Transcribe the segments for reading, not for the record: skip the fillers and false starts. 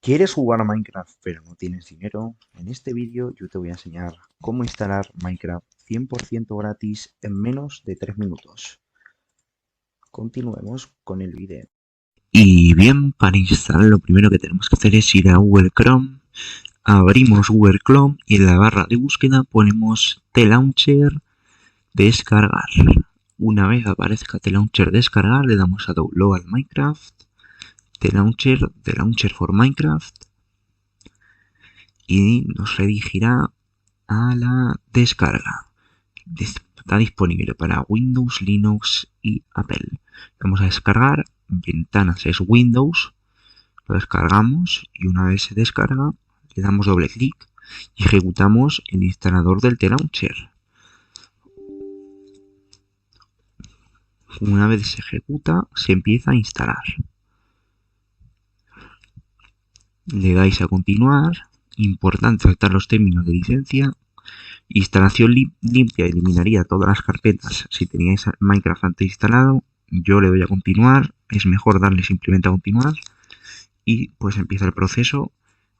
¿Quieres jugar a Minecraft pero no tienes dinero? En este vídeo yo te voy a enseñar cómo instalar Minecraft 100% gratis en menos de 3 minutos. Continuemos con el vídeo. Y bien, para instalar lo primero que tenemos que hacer es ir a Google Chrome, abrimos Google Chrome y en la barra de búsqueda ponemos TLauncher descargar. Una vez aparezca TLauncher descargar, le damos a Download al Minecraft, TLauncher for Minecraft y nos redirigirá a la descarga. Está disponible para Windows, Linux y Apple. Vamos a descargar, ventanas es Windows, lo descargamos y una vez se descarga le damos doble clic y ejecutamos el instalador del TLauncher. Una vez se ejecuta se empieza a instalar. Le dais a continuar, importante aceptar los términos de licencia. Instalación limpia eliminaría todas las carpetas si teníais Minecraft antes instalado. Yo le doy a continuar, es mejor darle simplemente a continuar y pues empieza el proceso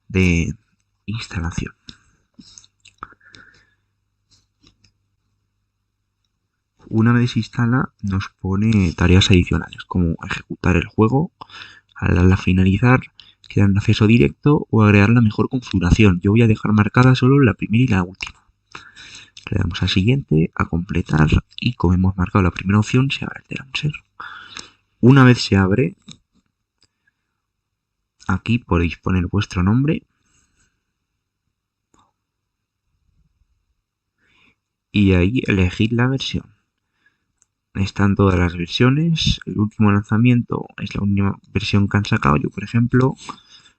de instalación. Una vez se instala nos pone tareas adicionales como ejecutar el juego, al darle a finalizar queda en acceso directo o agregar la mejor configuración. Yo voy a dejar marcada solo la primera y la última. Le damos a siguiente, a completar y como hemos marcado la primera opción se abre el TLauncher. Una vez se abre, aquí podéis poner vuestro nombre y ahí elegir la versión. Están todas las versiones, el último lanzamiento es la última versión que han sacado. Yo por ejemplo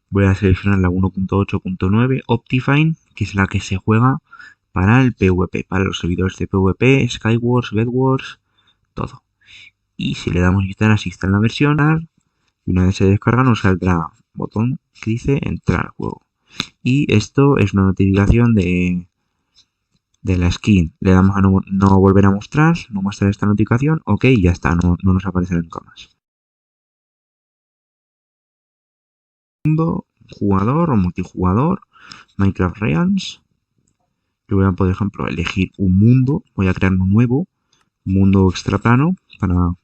voy a seleccionar la 1.8.9 Optifine, que es la que se juega para el PvP, para los servidores de PvP, Skywars, Bedwars, todo. Y si le damos a instalar, se instala la versión y una vez se descarga nos saldrá botón que dice entrar al juego. Y esto es una notificación de la skin. Le damos a no volver a mostrar, no mostrar esta notificación, ok, ya está, no nos aparecerá nunca más. Mundo, jugador o multijugador, Minecraft Realms. Yo voy a, por ejemplo, elegir un mundo, voy a crear un nuevo, mundo extra plano, para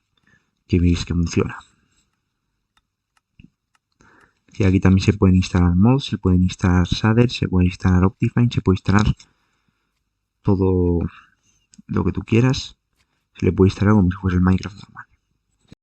que veáis que funciona. Y aquí también se pueden instalar mods, se pueden instalar shaders, se puede instalar Optifine, se puede instalar todo lo que tú quieras. Se le puede instalar como si fuese el Minecraft normal.